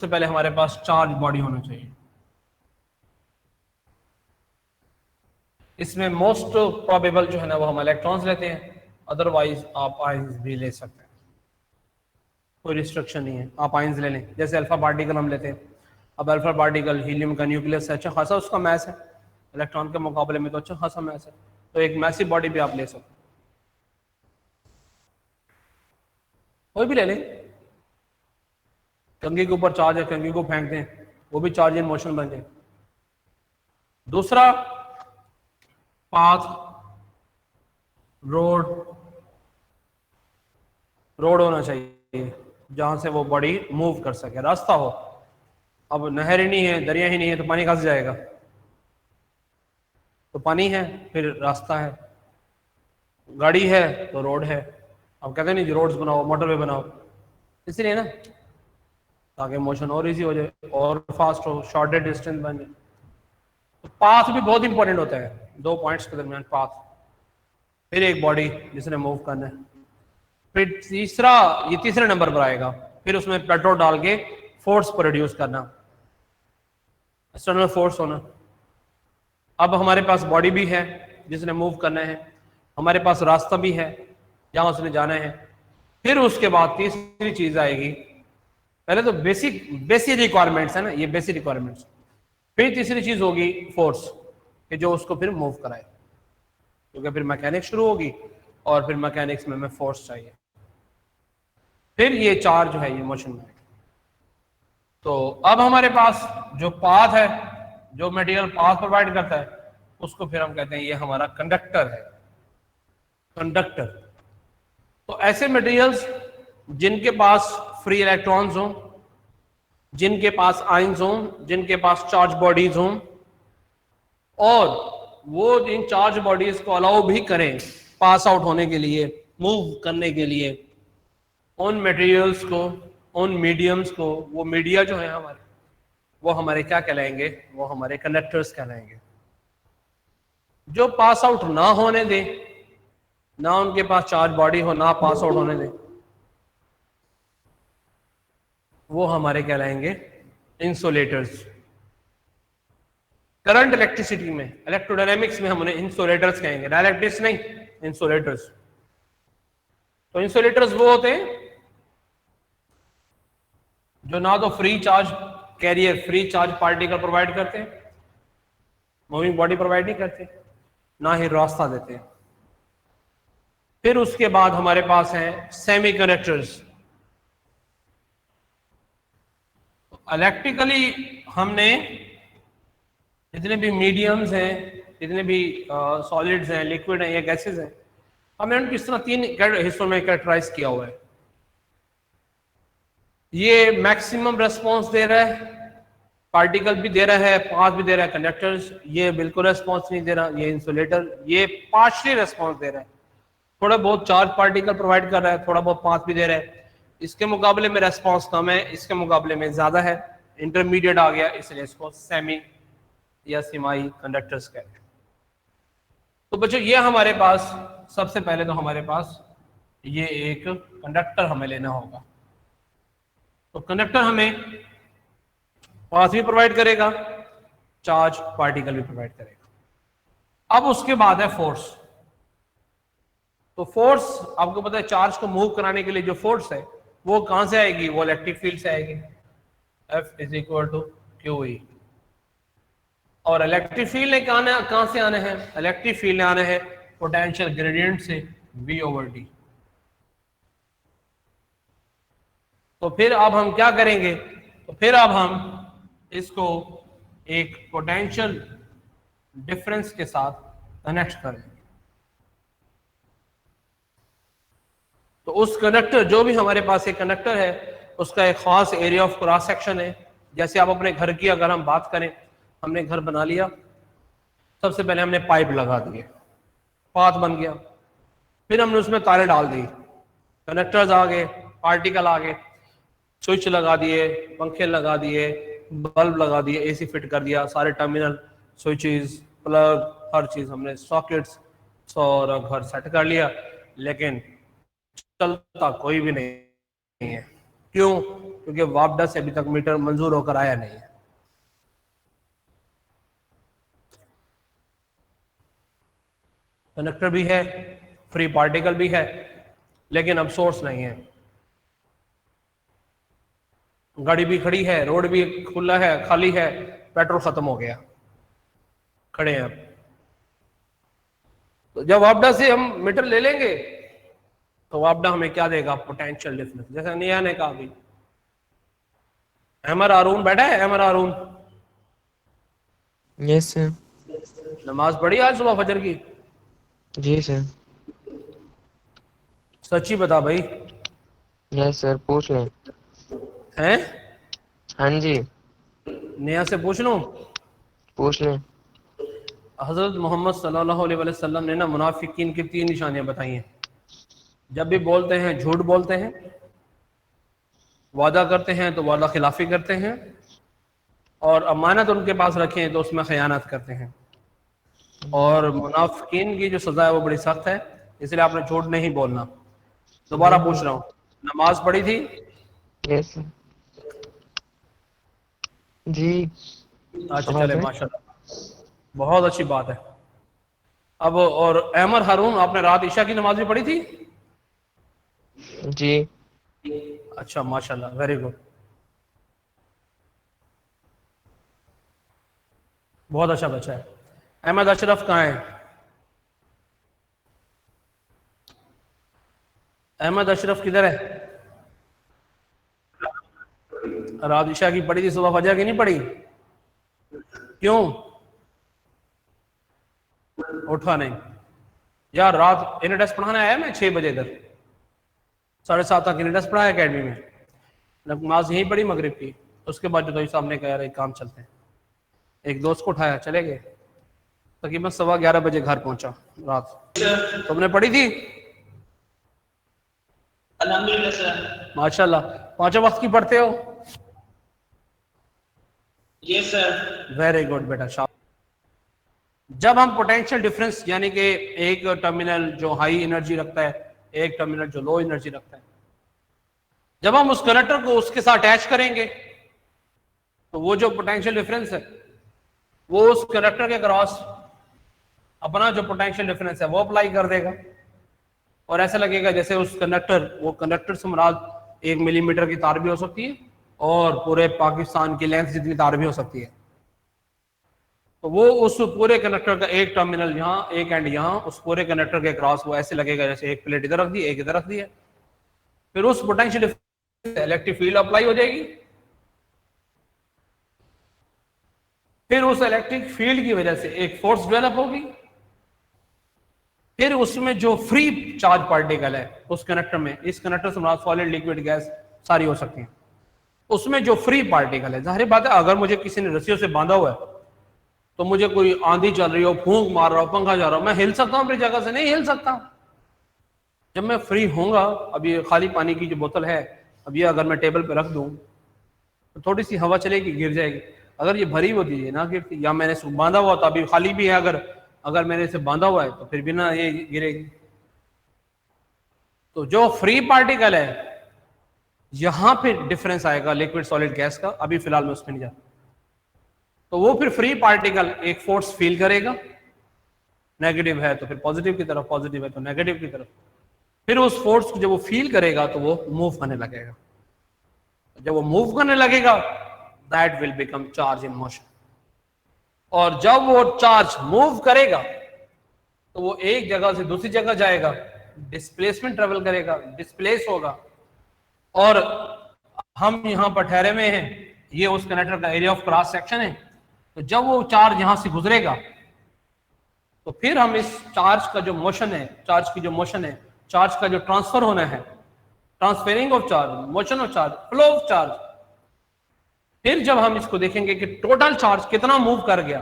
सबसे पहले हमारे पास चार्ज बॉडी होना चाहिए। इसमें मोस्ट प्रोबेबल जो है ना वो हम इलेक्ट्रॉन्स लेते हैं, अदरवाइज आप आयंस भी ले सकते हैं, कोई रिस्ट्रिक्शन नहीं है, आप आयंस ले लें। जैसे अल्फा पार्टिकल हम लेते हैं, अब अल्फा पार्टिकल हीलियम का न्यूक्लियस है, अच्छा खासा उसका मैस है, इलेक्ट्रॉन के मुकाबले में तो अच्छा खासा मैस है, तो एक मैसिव बॉडी भी आप ले सकते हैं, कोई भी ले लें। कंघी के ऊपर चार्ज है, कंघी को फेंक दें, वो भी चार्ज इन मोशन बन जाए। दूसरा पाथ, रोड होना चाहिए जहां से वो बॉडी मूव कर सके, रास्ता हो। अब नहर ही नहीं है, दरिया ही नहीं है, तो पानी कहां से जाएगा? तो पानी है, फिर रास्ता है, गाड़ी है तो रोड है। अब कहते नहीं रोड्स बनाओ, मोटरवे बनाओ, इसलिए ना, ताकि मोशन और इजी हो जाए और फास्ट हो, शॉर्टेड डिस्टेंस बन जाए। तो पाथ भी बहुत इंपॉर्टेंट होता है, दो पॉइंट्स के दरमियान पाथ, फिर एक बॉडी जिसने मूव करना है, फिर तीसरा, ये तीसरे नंबर पर आएगा, फिर उसमें पेट्रोल डाल के फोर्स प्रोड्यूस करना, एक्सटर्नल फोर्स होना। अब हमारे पास बॉडी भी है जिसने मूव करना है, हमारे पास रास्ता भी है जहां उसने जाना है, फिर उसके बाद तीसरी चीज आएगी, पहले तो बेसिक रिक्वायरमेंट्स है ना, ये बेसिक रिक्वायरमेंट्स, फिर तीसरी चीज होगी फोर्स, कि जो उसको फिर मूव कराए, क्योंकि फिर मैकेनिक्स शुरू होगी और फिर मैकेनिक्स में हमें फोर्स चाहिए, फिर ये चार्ज है ये मोशन में। तो अब हमारे पास जो पाथ है, जो मटेरियल पाथ प्रोवाइड करता है, उसको फिर हम कहते हैं ये हमारा कंडक्टर है, कंडक्टर। तो ऐसे मटेरियल्स जिनके पास फ्री इलेक्ट्रॉन्स हों, जिनके पास आयंस हों, जिनके पास चार्ज बॉडीज हों, और वो इन चार्ज बॉडीज को अलाउ भी करें पास आउट होने के लिए, मूव करने के लिए, उन मटेरियल्स को, उन मीडियम्स को, वो मीडिया जो है हमारे, वो हमारे क्या कहलाएंगे? वो हमारे कंडक्टर्स कहलाएंगे। जो पास आउट ना होने दे, ना उनके पास चार्ज बॉडी हो, ना पास आउट होने दे, वो हमारे कहलाएंगे इंसुलेटर्स। करंट इलेक्ट्रिसिटी में, इलेक्ट्रोडायनेमिक्स में हम उन्हें इंसुलेटर्स कहेंगे, डायरेक्ट्रिक्स नहीं, इंसुलेटर्स। तो इंसुलेटर्स वो होते हैं जो ना तो free charge carrier, free charge particle provide करते हैं, मूविंग बॉडी प्रोवाइड नहीं करते, ना ही रास्ता देते हैं। फिर उसके बाद हमारे पास है सेमीकंडक्टर्स। इलेक्ट्रिकली हमने जितने भी मीडियम्स हैं, जितने भी सॉलिड्स हैं, लिक्विड हैं या गैसेस हैं, हमने उनको किस तरह तीन हिस्सों में कैरेक्टराइज किया हुआ है। ये मैक्सिमम रेस्पॉन्स दे रहा है, पार्टिकल भी दे रहा है, पाथ भी दे रहा है, कंडक्टर्स। ये बिल्कुल रेस्पॉन्स नहीं दे रहा, ये इंसुलेटर, ये पार्शियली रेस्पॉन्स दे रहा है, थोड़ा बहुत चार्ज पार्टिकल प्रोवाइड कर रहा है, थोड़ा बहुत पाथ भी दे रहा है। इसके मुकाबले में रेस्पॉन्स कम है, इसके मुकाबले में ज्यादा है, इंटरमीडिएट आ गया, इसलिए इसको सेमी या सेमी कंडक्टर्स कहते हैं। तो बच्चों ये हमारे पास, सबसे पहले तो हमारे पास ये एक कंडक्टर हमें लेना होगा। तो कंडक्टर हमें पाथ भी प्रोवाइड करेगा, चार्ज पार्टिकल भी प्रोवाइड करेगा। अब उसके बाद है फोर्स। तो फोर्स आपको पता है, चार्ज को मूव कराने के लिए जो फोर्स है वो कहां से आएगी? वो इलेक्ट्रिक फील्ड से आएगी, F is equal to QE। और इलेक्ट्रिक फील्ड ने कहां से आना है? इलेक्ट्रिक फील्ड ने आना है पोटेंशियल ग्रेडियंट से, V/D। तो फिर अब हम क्या करेंगे? तो फिर अब हम इसको एक पोटेंशियल डिफरेंस के साथ कनेक्ट करेंगे। तो उस कंडक्टर, जो भी हमारे पास एक कंडक्टर है, उसका एक खास एरिया ऑफ क्रॉस सेक्शन है। जैसे आप अपने घर की अगर हम बात करें, हमने घर बना लिया, सबसे पहले हमने पाइप लगा दिए, पाथ बन गया, फिर हमने उसमें तारे डाल दी, कनेक्टर्स आ गए, पार्टिकल आ गए, स्विच लगा दिए, पंखे लगा दिए, बल्ब लगा दिए, AC फिट कर दिया, सारे टर्मिनल, स्विचेस, प्लग, हर चीज हमने, सॉकेट्स, और घर सेट कर लिया, लेकिन चलता कोई भी नहीं है। क्यों? क्योंकि वापडा से अभी तक मीटर मंजूर होकर आया नहीं है। कंडक्टर भी है, फ्री पार्टिकल भी है, लेकिन अब सोर्स नहीं है। गाड़ी भी खड़ी है, रोड भी खुला है, खाली है, पेट्रोल खत्म हो गया, खड़े हैं अब। तो जब वापडा से हम मीटर ले लेंगे तो वापडा हमें क्या देगा? Potential difference. जैसे निया ने कहा अभी, अहमद हारून बैठा है, अहमद हारून यस सर। नमाज पढ़ी आज सुबह फजर की? जी सर। सच्ची बता भाई। यस सर, पूछ लें। हैं? हाँ जी, निया से पूछ लूं? पूछ लें। हजरत मोहम्मद सल्लल्लाहु अलैहि वसल्लम ने ना मुनाफिकीन की 3 निशानियां बताई हैं। जब भी बोलते हैं झूठ बोलते हैं, वादा करते हैं तो वादा खिलाफी करते हैं, और अमानत उनके पास रखें तो उसमें खयानत करते हैं। और मुनाफिकीन की जो सजा है वो बड़ी सख्त है, इसलिए आपने झूठ नहीं बोलना। दोबारा पूछ रहा हूँ, नमाज पढ़ी थी? Yes sir. जी। अच्छा आवाज चले, है? माशाल्लाह, बहुत अच्छी बात है। अब और अहमद हारून, आपने रात ईशा की नमाज भी पढ़ी थी? जी। अच्छा माशाल्लाह, वेरी गुड, बहुत अच्छा बच्चा है। अहमद अशरफ कहाँ है? अहमद अशरफ किधर है? रात ईशा की पढ़ी थी, सुबह फजर की नहीं पढ़ी? क्यों उठा नहीं? यार रात इनटेस्ट पढ़ाने आया मैं 6 बजे इधर, 7:30 तक इनटेस्ट पढ़ाया अकेडमी में, नमाज यहीं पढ़ी मगरिब की। उसके बाद जो साहब ने कहा यार एक काम चलते हैं, एक दोस्त को उठाया, चले गए। तकरीबन 11:15 बजे घर पहुंचा रात। तुमने पढ़ी थी? अल्हम्दुलिल्लाह सर। माशाल्लाह, 5 वक्त की पढ़ते हो? Yes sir. वेरी गुड बेटा, शाबाश। जब हम पोटेंशियल डिफरेंस यानी कि एक टर्मिनल जो हाई एनर्जी रखता है, एक टर्मिनल जो लो एनर्जी रखता है, जब हम उस कनेक्टर को उसके साथ अटैच करेंगे तो वो जो पोटेंशियल डिफरेंस है वो उस कनेक्टर के क्रॉस अपना जो पोटेंशियल डिफरेंस है वो अप्लाई कर देगा, और ऐसा लगेगा जैसे उस कंडक्टर, वो कंडक्टर से मुराद 1 मिलीमीटर की तार भी हो सकती है और पूरे पाकिस्तान की लेंथ जितनी तार भी हो सकती है। तो वो उस पूरे कंडक्टर का एक टर्मिनल यहाँ, एक एंड यहाँ, उस पूरे कंडक्टर के क्रॉस वो ऐसे लगेगा जैसे एक प्लेट इधर रख दी, एक इधर रख दी है। फिर उस पोटेंशियल इलेक्ट्रिक फील्ड अप्लाई हो जाएगी। फिर उस इलेक्ट्रिक फील्ड की वजह से एक फोर्स डेवलप होगी। फिर उसमें जो फ्री चार्ज पार्टिकल है उस कनेक्टर में, इस कनेक्टर से सॉलिड लिक्विड गैस सारी हो सकती है, उसमें जो फ्री पार्टिकल है, जाहिर बात है अगर मुझे किसी ने रस्सियों से बांधा हुआ है तो मुझे कोई आंधी चल रही हो, फूंक मार रहा हो, पंखा जा रहा हो, मैं हिल सकता हूं अपनी जगह से? नहीं हिल सकता। जब मैं फ्री होऊंगा, अब ये खाली पानी की जो बोतल है, अब ये अगर मैं टेबल पे रख दूं तो थोड़ी सी हवा चलेगी, गिर जाएगी। अगर ये भरी होती है ना गिरती, या मैंने इसको बांधा हुआ तो अभी खाली भी है, अगर मैंने इसे बांधा हुआ है तो फिर भी ना ये गिरेगी। तो जो फ्री पार्टिकल है यहां पे डिफरेंस आएगा लिक्विड सॉलिड गैस का, अभी फिलहाल मैं उसमें नहीं जाता। तो वो फिर फ्री पार्टिकल एक फोर्स फील करेगा, नेगेटिव है तो फिर पॉजिटिव की तरफ, पॉजिटिव है तो नेगेटिव की तरफ। फिर उस फोर्स को जब वो फील करेगा तो वो मूव करने लगेगा। जब वो मूव करने लगेगा that will become charge in motion. और जब वो चार्ज मूव करेगा तो वो एक जगह से दूसरी जगह जाएगा, डिस्प्लेसमेंट ट्रेवल करेगा, डिस्प्लेस होगा। और हम यहां पर ठहरे हुए हैं, ये उस कनेक्टर का एरिया ऑफ क्रॉस सेक्शन है। तो जब वो चार्ज यहां से गुजरेगा तो फिर हम इस चार्ज का जो मोशन है, चार्ज की जो मोशन है, चार्ज का जो ट्रांसफर होना है, transferring of charge, motion of charge, flow of charge, फिर जब हम इसको देखेंगे कि टोटल चार्ज कितना मूव कर गया,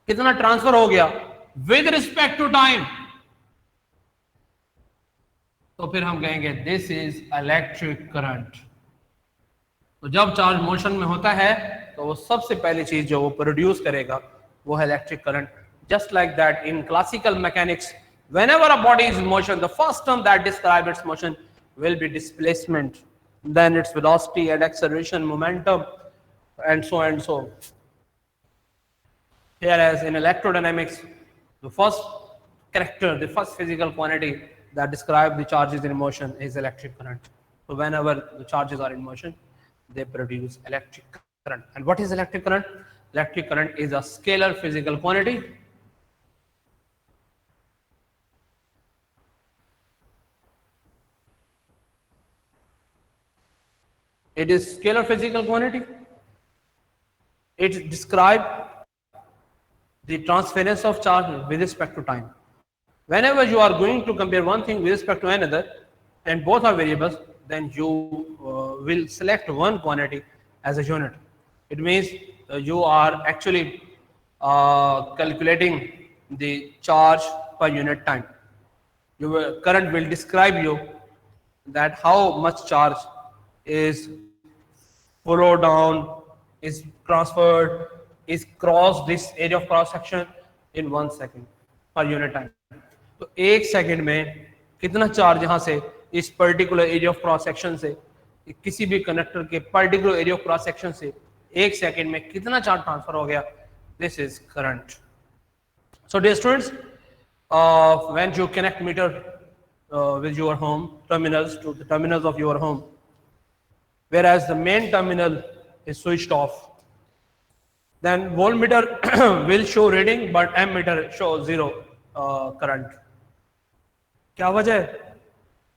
कितना ट्रांसफर हो गया विद रिस्पेक्ट टू टाइम, तो फिर हम कहेंगे दिस इज इलेक्ट्रिक करंट। तो जब चार्ज मोशन में होता है तो वो सबसे पहली चीज जो वो प्रोड्यूस करेगा वो है electric current. Just like that in classical mechanics, whenever a body is in motion, the first term that describes its motion will be displacement. then its velocity and acceleration, momentum, and so and so. Whereas in electrodynamics, the first character, the first physical quantity that describes the charges in motion is electric current. So whenever the charges are in motion, they produce electric current. And what is electric current? Electric current is a scalar physical quantity. It is scalar physical quantity. It describes the transference of charge with respect to time. Whenever you are going to compare one thing with respect to another, and both are variables, then you will select one quantity as a unit. It means you are actually calculating the charge per unit time. Your current will describe you that how much charge is flowed down, is transferred, is crossed this area of cross section in 1 second per unit time. तो 1 second में कितना charge यहाँ से इस particular area of cross section से किसी भी conductor के particular area of cross section से 1 सेकंड में कितना चार्ज ट्रांसफर हो गया, this is current. So dear students, when you connect meter with your home terminals to the terminals of your home, whereas the main terminal is switched off, then voltmeter will show reading but ammeter shows zero current. क्या वजह है?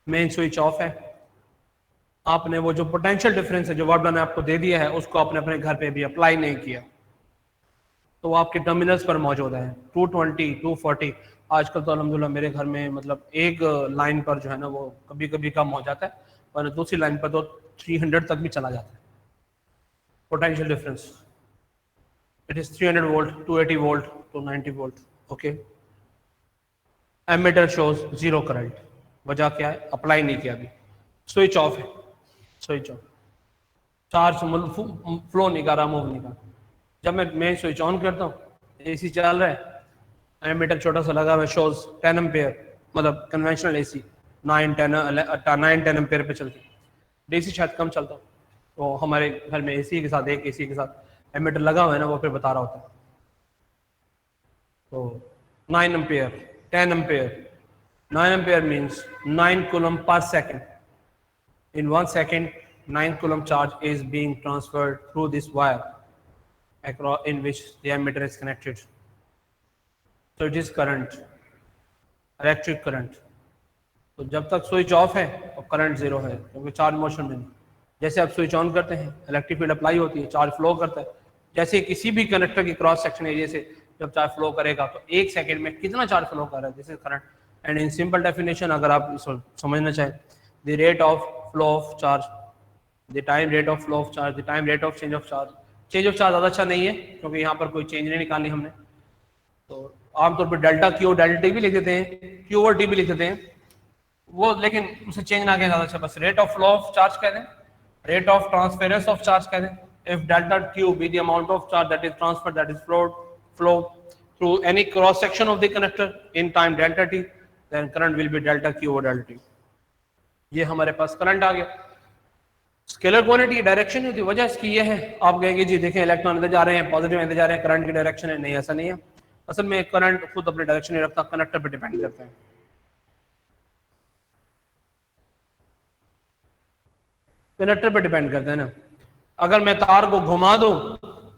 Main switch off है. आपने वो जो potential difference है जो Whatman ने आपको दे दिया है उसको आपने अपने घर पे भी अप्लाई नहीं किया, तो वो आपके टर्मिनल्स पर मौजूद है. 220, 240 आजकल तो अल्हम्दुलिल्लाह मेरे घर में मतलब एक लाइन पर जो है ना वो कभी कभी कम हो जाता है, और दूसरी लाइन पर तो 300 तक भी चला जाता है potential difference. It is 300 volt, 280 volt, 290 volt. Okay, ammeter shows zero current. वजह क्या है? अप्लाई नहीं किया अभी, स्विच ऑफ है. स्विच ऑफ, चार्ज फ्लो नहीं कर रहा, मूव नहीं कर रहा. जब मैं मेन स्विच ऑन करता हूँ, एसी चल रहा है, एमीटर छोटा सा लगा हुआ है, शोज 10 एम्पेयर, मतलब कन्वेंशनल एसी 9-10 एम्पेयर पे चलती है. डीसी शायद कम चलता, तो हमारे घर में एसी के साथ एक एसी के साथ एमीटर लगा हुआ है ना, वो फिर बता रहा होता है. तो 9 ampere, 10 ampere, 9 ampere means 9 coulomb per second. In 1 second, 9 coulomb charge is being transferred through this wire across in which the ammeter is connected. So it is current, electric current. तो जब तक स्विच ऑफ है तो current zero है, क्योंकि charge motion में नहीं. जैसे आप स्विच ऑन करते हैं, इलेक्ट्रिक फील्ड अप्लाई होती है, चार्ज फ्लो करता है. जैसे किसी भी कंडक्टर की क्रॉस सेक्शन एरिया से जब चार्ज फ्लो करेगा तो 1 सेकंड में कितना चार्ज फ्लो कर रहा है, this is current. And in simple definition अगर आप इसको समझना चाहें, the rate of flow of charge, the time rate of flow of charge, the time rate of change of charge. Change of charge ज़्यादा अच्छा नहीं है क्योंकि यहाँ पर कोई चेंज नहीं निकालनी हमने, तो आमतौर पर डेल्टा क्यू डेल्टा टी भी लिख देते हैं, क्यू ओवर टी भी लिख देते हैं वो, लेकिन उसे चेंज ना कहें ज़्यादा अच्छा, बस rate of flow of charge कह दें, rate of transference of charge कह दें. If delta Q be the amount of charge that is transfer that is flow through any cross section of the conductor in time delta T, then current will be delta Q over delta T. ये हमारे पास current आ गया. Scalar quantity की direction होती है, वजह इसकी ये है. आप कहेंगे जी देखें इलेक्ट्रॉन अंदर जा रहे हैं, पॉजिटिव अंदर जा रहे हैं, करंट की डायरेक्शन है. नहीं, ऐसा नहीं है. असल में करंट खुद अपनी डायरेक्शन नहीं रखता, कंडक्टर पे डिपेंड करता है. कंडक्टर पे डिपेंड करता है ना. अगर मैं तार को घुमा दूं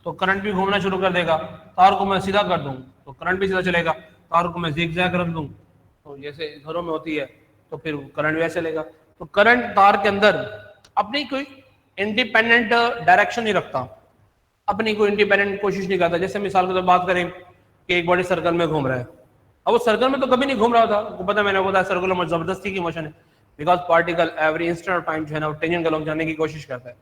तो करंट भी घूमना शुरू कर देगा, तार को मैं सीधा कर दूं तो करंट भी सीधा चलेगा, तार को मैं जिगजैग रख दूं तो जैसे घरों में होती है तो फिर करंट वैसे चलेगा. तो करंट तार के अंदर अपनी कोई इंडिपेंडेंट डायरेक्शन नहीं रखता, अपनी कोई इंडिपेंडेंट कोशिश नहीं करता. जैसे मिसाल के तौर बात करें कि एक बॉडी सर्कल में घूम रहा है, अब वो सर्कल में तो कभी नहीं घूम रहा था, आपको पता, मैंने बताया सर्कुलर में जबरदस्ती की मोशन है, because particle every instant of time जो है ना वो टेंजेंट अलोंग जाने की कोशिश करता है.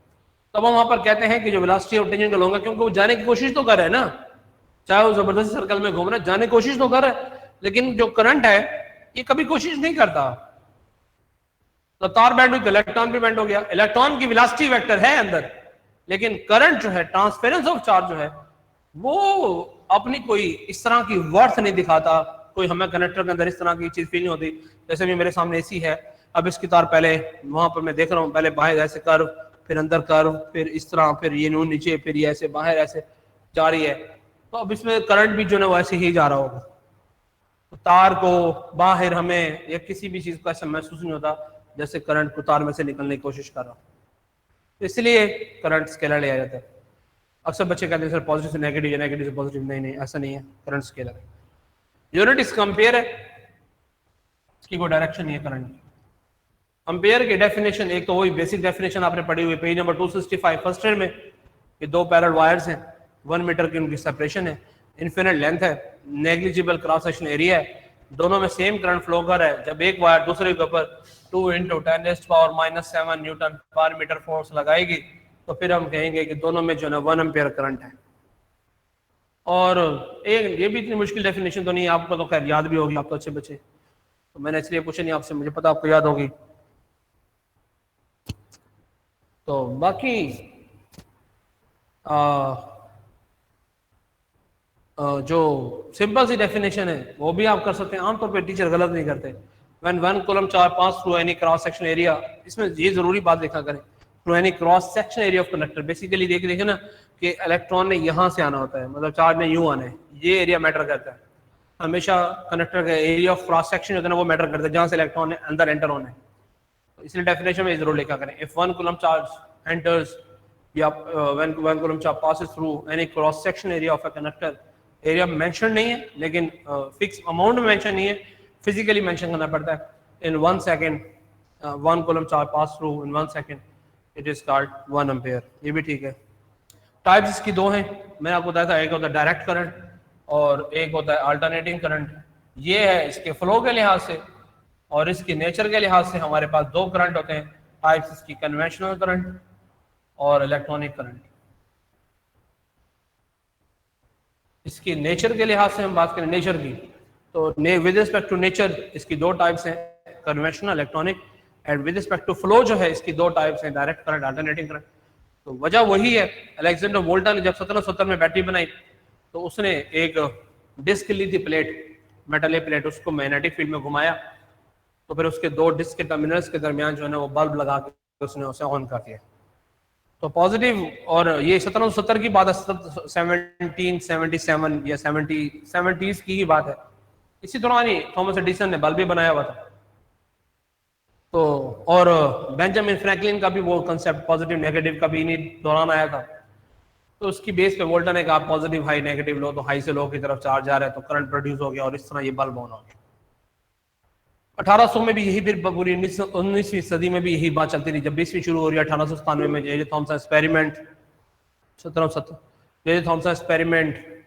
तब हम वहां पर कहते हैं कि जो वेलोसिटी ऑफ टेंजेंट अलोंग है, क्योंकि वो जाने की कोशिश तो कर रहा है ना, चाहे वो जबरदस्ती सर्कल में घूम रहा है, जाने की कोशिश तो कर रहा है, लेकिन जो करंट है ये कभी कोशिश नहीं करता. तो तार बैंड हुई, इलेक्ट्रॉन भी बैंड हो गया. इलेक्ट्रॉन की वेलोसिटी वेक्टर है अंदर, लेकिन करंट जो है, ट्रांसफेरेंस ऑफ चार्ज जो है, वो अपनी कोई इस तरह की वर्थ नहीं दिखाता. कोई हमें कनेक्टर के अंदर इस तरह की चीज फील नहीं होती. जैसे भी मेरे सामने एसी है, अब इसकी तार पहले वहां पर मैं देख रहा हूँ, पहले बाहर ऐसे कर्व, फिर अंदर कर्व, फिर इस तरह, फिर ये नून नीचे, फिर ये ऐसे बाहर ऐसे जा रही है। तो अब इसमें करंट भी जो है वैसे ही जा रहा होगा। तो तार को बाहर हमें या किसी भी चीज को ऐसा महसूस नहीं होता जैसे करंट को तार में से निकलने की कोशिश कर रहा हूँ। तो इसलिए करंट स्केलर लिया जाता है। अक्सर बच्चे कहते हैं सर पॉजिटिव से नेगेटिव या नेगेटिव से पॉजिटिव। नहीं नहीं, ऐसा नहीं है, करंट स्केलर है। यूनिट इसका एम्पियर है, इसकी कोई डायरेक्शन नहीं है करंट की। एम्पियर की डेफिनेशन एक तो वही बेसिक डेफिनेशन आपने पढ़ी हुई पेज नंबर 265 फर्स्ट ईयर में, कि दो पैरेलल वायर्स हैं, 1 मीटर की उनकी सेपरेशन है, इन्फिनिट लेंथ है, नेग्लिजिबल क्रॉस सेक्शन एरिया है, दोनों में सेम करंट फ्लो कर रहा है। जब एक वायर दूसरे के ऊपर 2 × 10⁻⁻7 न्यूटन पर मीटर फोर्स लगाएगी तो फिर हम कहेंगे कि दोनों में जो है 1 एम्पियर करंट है। और एक ये भी इतनी मुश्किल डेफिनेशन तो नहीं है, आपको तो खैर याद भी होगी, आप तो अच्छे बच्चे, तो मैंने इसलिए पूछा नहीं आपसे, मुझे पता आपको याद होगी। तो बाकी जो सिंपल सी डेफिनेशन है वो भी आप कर सकते हैं, आमतौर पे टीचर गलत नहीं करते। When 1 coulomb charge pass through any cross section area, इसमें ये जरूरी बात देखा करें, through any cross section area of conductor. Basically देखे ना कि इलेक्ट्रॉन ने यहाँ से आना होता है, मतलब चार्ज ने यूं आना है, ये एरिया मैटर करता है। हमेशा कंडक्टर का एरिया ऑफ क्रॉस सेक्शन होता है ना, वो मैटर करता है जहाँ से इलेक्ट्रॉन ने अंदर एंटर होना है। तो इसलिए डेफिनेशन में जरूर लिखा करें, इफ 1 कूलम चार्ज एंटर्स या when 1 coulomb charge passes through any cross section area of a conductor, area mention नहीं है लेकिन फिक्स अमाउंट में मेंशन नहीं है, फिजिकली मेंशन करना पड़ता है। इन 1 second 1 coulomb charge pass through in 1 second, it is called 1 ampere. ये भी ठीक है। टाइप्स इसकी दो हैं, मैंने आपको बताया था, एक होता है डायरेक्ट करंट और एक होता है अल्टरनेटिंग करंट। ये है इसके फ्लो के लिहाज से और इसकी नेचर के लिहाज से हमारे पास दो करंट होते हैं टाइप्स इसकी, कन्वेंशनल करंट और इलेक्ट्रॉनिक करंट। इसकी नेचर के लिहाज से हम बात करें नेचर की, तो विद रिस्पेक्ट टू नेचर इसकी दो टाइप्स हैं, conventional, electronic, and with respect to flow जो है इसकी दो टाइप्स हैं, डायरेक्ट करंट, अल्टरनेटिंग करंट। तो वजह वही है, अलेक्जेंडर वोल्टा ने जब 1770 में बैटरी बनाई तो उसने एक डिस्क ली थी, प्लेट, मेटल प्लेट, उसको मैग्नेटिक फील्ड में घुमाया तो फिर उसके दो डिस्क के टर्मिनल्स के दरमियान जो है ना वो बल्ब लगा के उसने उसे ऑन कर दिया। तो पॉजिटिव, और ये 1770 की बात है, 1777 या 70s की ही बात है। इसी दौरान ही थॉमस एडिसन ने बल्ब भी बनाया हुआ था। तो और बेंजामिन फ्रैंकलिन का भी वो कंसेप्ट पॉजिटिव नेगेटिव का भी इन्हीं दौरान आया था। तो उसकी बेस पे वोल्टा ने कहा पॉजिटिव हाई नेगेटिव लो, तो हाई से लो की तरफ चार्ज आ रहा है तो करंट प्रोड्यूस हो गया और इस तरह ये बल्ब ऑन हो गया। 1800 में भी यही, फिर पूरी 19वीं सदी में भी यही बात चलती रही। जब 20वीं शुरू हो रही है 1897 में J Thomson experiment, 1770 J Thomson experiment,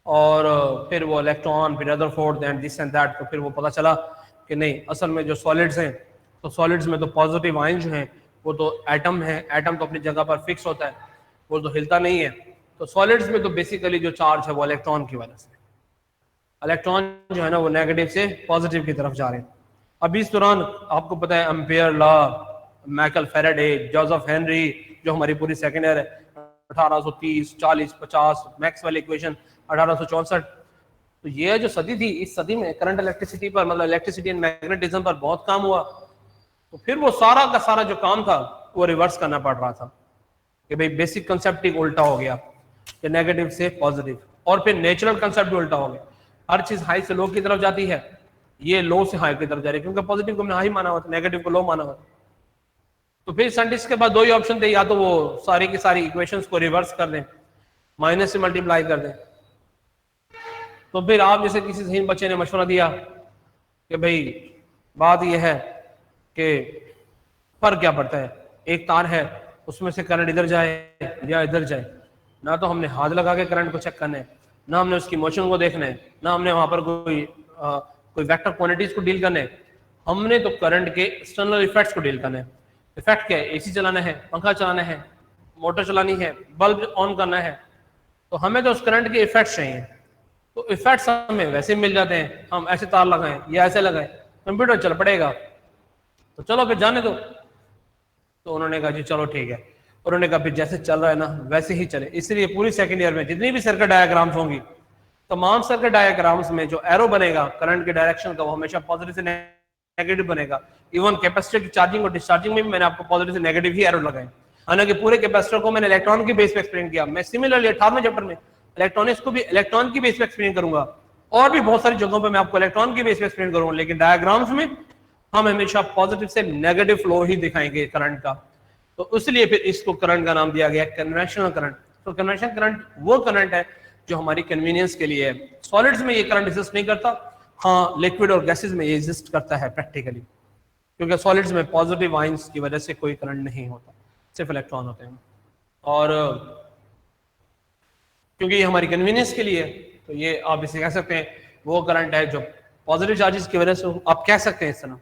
और फिर वो इलेक्ट्रॉन, फिर Rutherford and this and that, तो फिर वो पता चला कि नहीं, असल में जो सॉलिड्स हैं, तो सॉलिड्स में तो पॉजिटिव आयन जो हैं वो तो एटम है, एटम तो अपनी जगह पर फिक्स होता है, वो तो हिलता नहीं है। तो सॉलिड्स में तो बेसिकली जो चार्ज है वो इलेक्ट्रॉन की वजह से, इलेक्ट्रॉन जो है ना वो नेगेटिव से पॉजिटिव की तरफ जा रहे हैं। अभी इस दौरान आपको पता है ampere law, Michael Faraday, Joseph Henry, जो हमारी पूरी सेकेंड ईयर है, 1830, 40, 50, मैक्सवेल इक्वेशन 1864। तो ये जो सदी थी, इस सदी में करंट इलेक्ट्रिसिटी पर, मतलब इलेक्ट्रिसिटी एंड मैग्नेटिज्म पर बहुत काम हुआ। तो फिर वो सारा का सारा जो काम था वो रिवर्स करना पड़ रहा था कि भाई बेसिक कंसेप्ट ही उल्टा हो गया कि नेगेटिव से पॉजिटिव, और फिर नेचुरल कंसेप्ट भी उल्टा हो गया। हर चीज हाई से लो की तरफ जाती है, ये लो से हाई की तरफ जा रही है, क्योंकि पॉजिटिव को हमने हाई माना हुआ था, नेगेटिव को लो माना हुआ था। तो फिर साइंटिस्ट के पास दो ही ऑप्शन थे, या तो वो सारी की सारी इक्वेशंस को रिवर्स कर दें, माइनस से मल्टीप्लाई कर दें। तो फिर आप जैसे किसी सही बच्चे ने मशवरा दिया कि भाई बात यह है कि फर्क क्या पड़ता है, एक तार है उसमें से करंट इधर जाए या इधर जाए, ना तो हमने हाथ लगा के करंट को चेक करना है, ना हमने उसकी मोशन को देखना है, ना हमने वहां पर कोई वेक्टर क्वांटिटीज को डील करना है, हमने तो करंट के एक्सटर्नल इफेक्ट्स को डील करना है। इफेक्ट क्या है, एसी चलाना है, पंखा चलाना है, मोटर चलानी है, बल्ब ऑन करना है, तो हमें तो उस करंट के इफेक्ट्स चाहिए। तो इफेक्ट्स हमें वैसे मिल जाते हैं, हम ऐसे तार लगाएं या ऐसे लगाएं, कंप्यूटर चल पड़ेगा, तो चलो फिर जाने दो। तो उन्होंने कहा जी चलो ठीक है, उन्होंने कहा फिर जैसे चल रहा है ना वैसे ही चले। इसलिए पूरी सेकेंड ईयर में जितनी भी सर्किट डायग्राम्स होंगी, तमाम सर्किट डायग्राम्स में जो एरो बनेगा करंट के डायरेक्शन का, वो हमेशा पॉजिटिव से नेगेटिव बनेगा। इवन कैपेसिटर की चार्जिंग और डिस्चार्जिंग में भी मैंने आपको पॉजिटिव से नेगेटिव ही एरो लगाए। हालांकि पूरे कैपेसिटर को मैंने इलेक्ट्रॉन के बेस पे एक्सप्लेन किया। मैं सिमिलरली 18वें चैप्टर में इलेक्ट्रॉनिक्स को भी इलेक्ट्रॉन की बेस पे एक्सप्लेन करूंगा, और भी बहुत सारी जगहों पे मैं आपको इलेक्ट्रॉन की बेस पे एक्सप्लेन करूंगा, लेकिन डायग्राम्स में हम हमेशा पॉजिटिव से नेगेटिव फ्लो ही दिखाएंगे करंट का। तो इसलिए फिर इसको करंट का नाम दिया गया कन्वेंशनल करंट। तो कन्वेंशनल करंट वो करंट है जो हमारी कन्वीनियंस के लिए है। सॉलिड्स में ये करंट एग्जिस्ट नहीं करता, हाँ लिक्विड और गैसेज में ये एग्जिस्ट करता है प्रैक्टिकली, क्योंकि सॉलिड्स में पॉजिटिव आयंस की वजह से कोई करंट नहीं होता, सिर्फ इलेक्ट्रॉन होते हैं। और क्योंकि ये हमारी कन्वीनियंस के लिए है, तो ये आप इसे कह सकते हैं वो करंट है जो पॉजिटिव चार्जेस की वजह से आप कह सकते हैं इस तरह,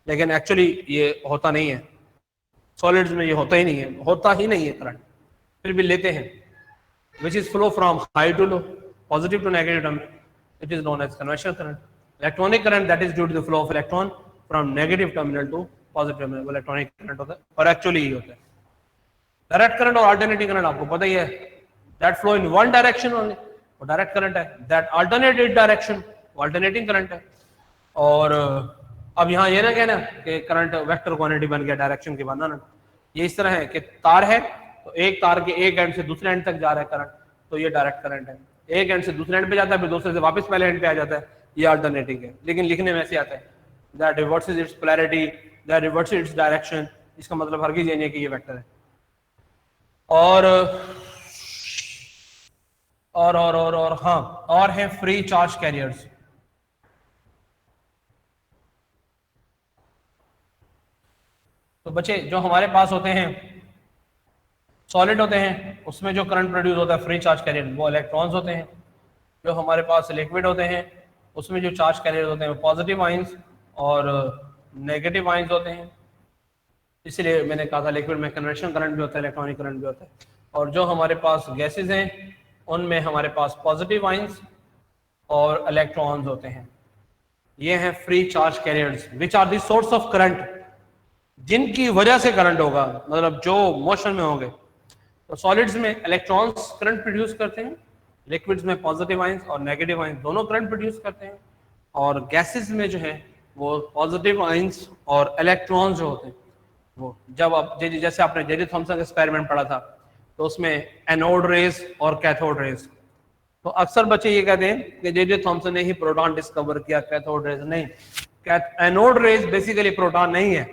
लेकिन एक्चुअली ये होता नहीं है। सॉलिड्स में ये होता ही नहीं है, होता ही नहीं है करंट, फिर भी लेते हैं। which is flow from high to low, positive to negative terminal. It is known as conventional current. Electronic current, that is due to the flow of electron from negative terminal to positive terminal, वो electronic current होता है, और actually ही होता है। Direct current और alternating current आपको पता ही है, that flow in one direction only, वो direct current है। That alternating direction, वो alternating current है। और अब यहाँ ये ना कहना कि करंट वेक्टर क्वांटिटी बन गया, डायरेक्शन के बनाना, ये इस तरह है कि तार है, तो एक तार के एक एंड से दूसरे एंड तक जा रहा है करंट, तो ये डायरेक्ट करंट है। एक एंड से दूसरे एंड पे जाता है, फिर दूसरे से वापस पहले एंड पे आ जाता है, ये अल्टरनेटिंग है। लेकिन लिखने में ऐसे आता है that reverses it's polarity, that reverses its direction, इसका मतलब हरगिज़ ये नहीं है कि ये वेक्टर है। और हाँ, और है फ्री चार्ज कैरियर्स। तो बच्चे जो हमारे पास होते हैं सॉलिड होते हैं, उसमें जो करंट प्रोड्यूस होता है फ्री चार्ज कैरियर, वो इलेक्ट्रॉन्स होते हैं। जो हमारे पास लिक्विड होते हैं, उसमें जो चार्ज कैरियर होते हैं वो पॉजिटिव आयंस और नेगेटिव आयंस होते हैं। इसलिए मैंने कहा था लिक्विड में कन्वेंशनल करंट भी होता है, इलेक्ट्रॉनिक करंट भी होता है। और जो हमारे पास गैसेज हैं, उनमें हमारे पास पॉजिटिव आयंस और इलेक्ट्रॉन्स होते हैं। ये हैं free charge carriers, which are the source of current, जिनकी वजह से करंट होगा, मतलब जो मोशन में होंगे। तो सॉलिड्स में इलेक्ट्रॉन्स करंट प्रोड्यूस करते हैं, लिक्विड्स में पॉजिटिव आयंस और नेगेटिव आयंस दोनों करंट प्रोड्यूस करते हैं, और गैसेस में जो है वो पॉजिटिव आयंस और इलेक्ट्रॉन्स जो होते हैं वो, जब आप जैसे आपने जे थॉमसन एक्सपेरिमेंट पढ़ा था, तो उसमें एनोड रेज और कैथोड रेज, तो अक्सर बच्चे ये कहते हैं कि जे थॉमसन ने ही प्रोटॉन डिस्कवर किया, कैथोड रेज नहीं। एनोड रेज बेसिकली प्रोटॉन नहीं है,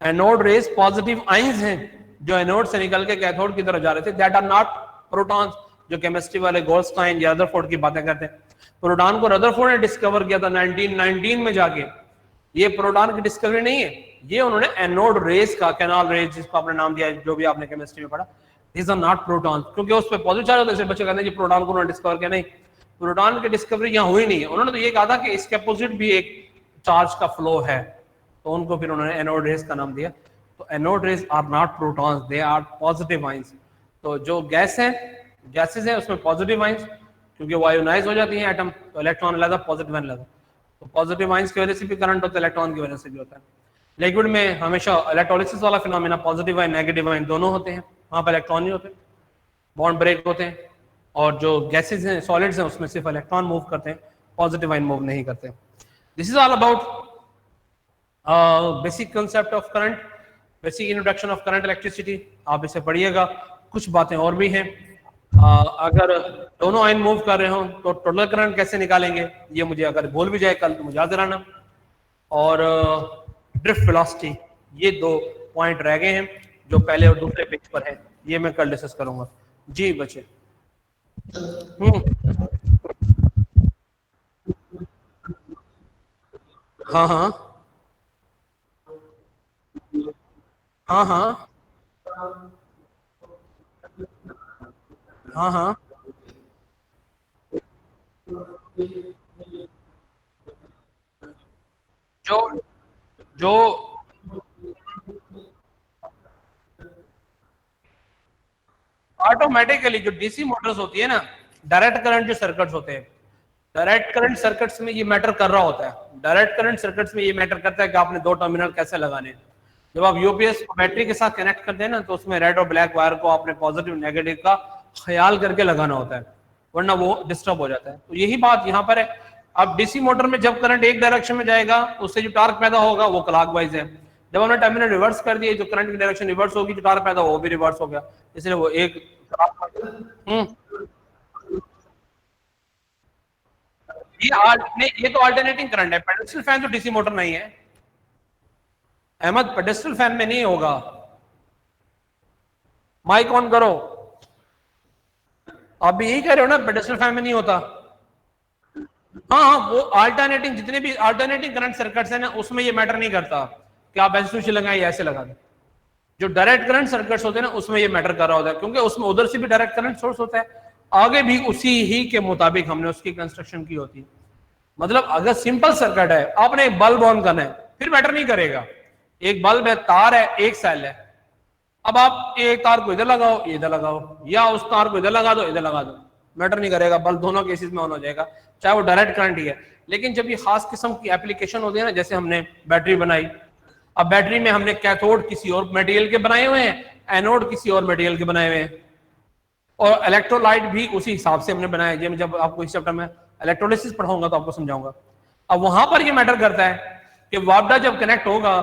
एनोड रेज पॉजिटिव आयंस हैं जो एनोड से निकल के कैथोड की तरफ जा रहे थे, दैट आर नॉट प्रोटॉन्स, जो केमिस्ट्री वाले गोल्डस्टाइन या रदरफोर्ड की बातें करते हैं। प्रोटॉन को रदरफोर्ड ने डिस्कवर किया था 1919 में जाके, ये प्रोटॉन की डिस्कवरी नहीं है, ये उन्होंने एनोड रेज का, कैनाल रेज जिसको आपने नाम दिया जो भी आपने केमिस्ट्री में पढ़ा, दिस आर नॉट प्रोटॉन्स, क्योंकि उस पर पॉजिटिव चार्ज होता है। इसलिए बच्चे कहते हैं कि प्रोटॉन को उन्होंने डिस्कवर किया, नहीं, प्रोटॉन की डिस्कवरी यहाँ हुई नहीं है। उन्होंने तो ये कहा था कि इसके अपोजिट भी एक चार्ज का फ्लो है, तो उनको फिर उन्होंने एनोड रेज का नाम दिया। तो anode rays are not protons, they are positive ions. तो जो गैस है, गैसेस है, उसमें पॉजिटिव आयंस, क्योंकि वो आयोनाइज हो जाती हैं एटम, तो इलेक्ट्रॉन अलग, पॉजिटिव अलग, तो पॉजिटिव आयंस की वजह से भी करंट होता है, इलेक्ट्रॉन की वजह से भी होता है। लिक्विड में हमेशा इलेक्ट्रोलिसिस वाला phenomena, positive ion negative ion दोनों होते हैं, वहां पर इलेक्ट्रॉन ही होते हैं, बॉन्ड ब्रेक होते हैं। और जो गैसेज हैं, सॉलिड्स हैं, उसमें सिर्फ इलेक्ट्रॉन मूव करते हैं, पॉजिटिव आयन मूव नहीं करते। This is all about basic concept of current, basic introduction of current electricity. आप इसे पढ़िएगा, कुछ बातें और भी हैं। अगर दोनों आयन मूव कर रहे हो तो टोटल करंट कैसे निकालेंगे, ये मुझे अगर भूल भी जाए कल तो मुझे याद दिलाना। और ड्रिफ्ट वेलोसिटी, ये दो पॉइंट रह गए हैं जो पहले और दूसरे पेज पर है, ये मैं कल डिस्कस करूंगा। जी बच्चे, हाँ हाँ हाँ हाँ हाँ हाँ, जो जो ऑटोमेटिकली जो डीसी मोटर्स होती है ना, डायरेक्ट करंट जो सर्किट्स होते हैं, डायरेक्ट करंट सर्किट्स में ये मैटर कर रहा होता है। डायरेक्ट करंट सर्किट्स में ये मैटर करता है कि आपने दो टर्मिनल कैसे लगाने हैं। जब आप यूपीएस को बैटरी के साथ कनेक्ट करते हैं ना, तो उसमें रेड और ब्लैक वायर को आपने पॉजिटिव नेगेटिव का ख्याल करके लगाना होता है, वरना वो डिस्टर्ब हो जाता है। तो यही बात यहाँ पर है अब डीसी मोटर में जब करंट एक डायरेक्शन में जाएगा उससे जो टार्क पैदा होगा वो क्लॉकवाइज है। जब हमने टर्मिनल रिवर्स कर दिया, जो करंट की डायरेक्शन रिवर्स होगी, जो टार्क पैदा होगा वो भी रिवर्स हो गया, इसलिए वो एक ये तो अल्टरनेटिंग करंट है। पेडेस्ट्रियल फैन तो डीसी मोटर नहीं है अहमद, पेडेस्ट्रियल फैन में नहीं होगा। माइक ऑन करो। आप भी यही कह रहे हो ना, पेडेस्ट्रियल फैन में नहीं होता। हाँ, वो अल्टरनेटिंग, जितने भी अल्टरनेटिंग करंट सर्किट्स है ना, उसमें ये मैटर नहीं करता कि आप ऐसे स्विच लगाएं या ऐसे लगा दें। जो डायरेक्ट करंट सर्किट्स होते हैं ना, उसमें ये मैटर कर रहा होता है, क्योंकि उसमें उधर से भी डायरेक्ट करंट सोर्स होता है, आगे भी उसी ही के मुताबिक हमने उसकी कंस्ट्रक्शन की होती है। मतलब अगर सिंपल सर्किट है, आपने एक बल्ब ऑन करना है, फिर मैटर नहीं करेगा। एक बल्ब है, तार है, एक सेल है। अब आप एक तार को इधर लगाओ, इधर लगाओ, या उस तार को इधर लगा दो, इधर लगा दो, मैटर नहीं करेगा, बल्ब दोनों केसेस में ऑन हो जाएगा, चाहे वो डायरेक्ट करंट ही है। लेकिन जब ये खास किस्म की एप्लीकेशन होती है ना, जैसे हमने बैटरी बनाई, अब बैटरी में हमने कैथोड किसी और मटेरियल के बनाए हुए हैं, एनोड किसी और मटेरियल के बनाए हुए हैं, और इलेक्ट्रोलाइट भी उसी हिसाब से हमने बनाया। ये जब आपको इस चैप्टर में इलेक्ट्रोलिसिस पढ़ाऊंगा तो आपको समझाऊंगा। अब वहां पर ये मैटर करता है कि वापडा जब कनेक्ट होगा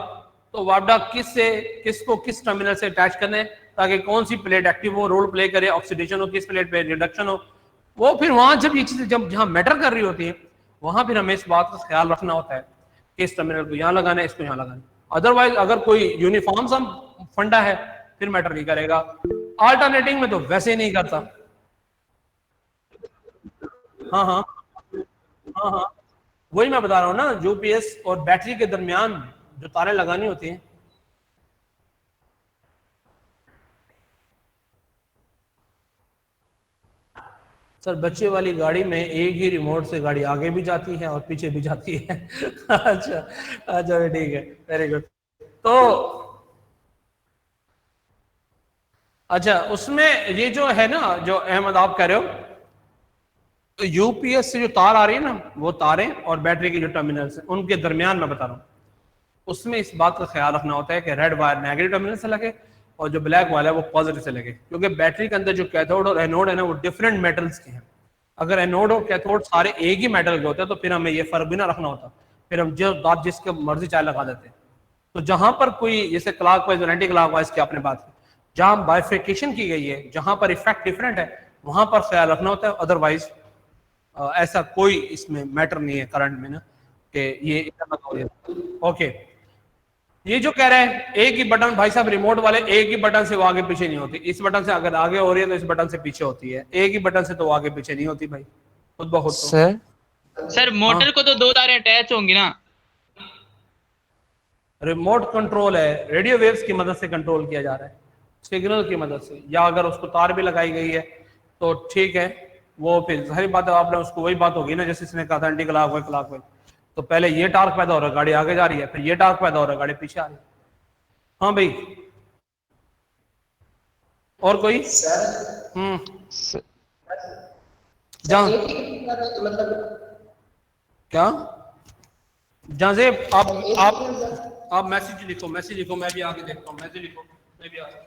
तो वापडा किसको किस टर्मिनल से अटैच करना है, ताकि कौन सी प्लेट एक्टिव हो, रोल प्ले करे, ऑक्सीडेशन हो, किस प्लेट पे रिडक्शन हो। वो फिर वहां जब ये चीजें जब जहां मैटर कर रही होती है, वहां फिर हमें इस बात का ख्याल रखना होता है कि इस टर्मिनल को यहां लगाना है, इसको यहां लगाना है। अदरवाइज अगर कोई यूनिफॉर्म सा फंडा है फिर मैटर नहीं करेगा। अल्टरनेटिंग में तो वैसे ही नहीं करता। हाँ हाँ हाँ हाँ, वही मैं बता रहा हूँ ना, यूपीएस और बैटरी के दरमियान जो तारें लगानी होती हैं। सर बच्चे वाली गाड़ी में एक ही रिमोट से गाड़ी आगे भी जाती है और पीछे भी जाती है। अच्छा अच्छा, ठीक है, वेरी गुड। तो अच्छा, उसमें ये जो है ना, जो अहमद आप कह रहे हो, तो यूपीएस से जो तार आ रही है ना, वो तारें और बैटरी के जो टर्मिनल है उनके दरमियान मैं बता रहा हूँ, उसमें इस बात का ख्याल रखना होता है कि रेड वायर नेगेटिव टर्मिनल से लगे और जो ब्लैक वायर है वो पॉजिटिव से लगे, क्योंकि बैटरी के अंदर जो कैथोड और एनोड है ना, वो डिफरेंट मेटल्स के हैं। अगर एनोड और कैथोड सारे एक ही मेटल के होते हैं तो फिर हमें ये फर्क भी ना रखना होता, फिर हम जो दांत जिसके मर्जी चाहे लगा देते। तो जहां पर कोई जैसे क्लॉकवाइज और एंटी क्लॉकवाइज की आपने बात की, जहां बाइफिकेशन की गई है, जहां पर इफेक्ट डिफरेंट है, वहां पर ख्याल रखना होता है। अदरवाइज ऐसा कोई इसमें मैटर नहीं है करंट में ना कि ये ओके। ये जो कह रहे हैं एक ही बटन, भाई साहब रिमोट वाले एक ही बटन से वो आगे पीछे नहीं होती। इस बटन से अगर आगे हो रही है तो इस बटन से पीछे होती है, एक ही बटन से तो आगे पीछे नहीं होती भाई, खुद ब खुद। सर मोटर को तो दो तारें अटैच होंगी ना। रिमोट कंट्रोल है, रेडियो वेव्स की मदद से कंट्रोल किया जा रहा है, सिग्नल की मदद से, या अगर उसको तार भी लगाई गई है तो ठीक है, वो फिर सारी बात आपने उसको वही बात होगी ना, जैसे इसने कहा था एंटी क्लॉकवाइज, तो पहले ये टार्क पैदा हो रहा है, गाड़ी आगे जा रही है, फिर ये टार्क पैदा हो रहा है, गाड़ी पीछे आ रही है। हाँ भाई, और कोई? मतलब क्या जहां से आप मैसेज लिखो, मैं भी आगे देखता हूँ, मैसेज लिखो, मैं भी आगे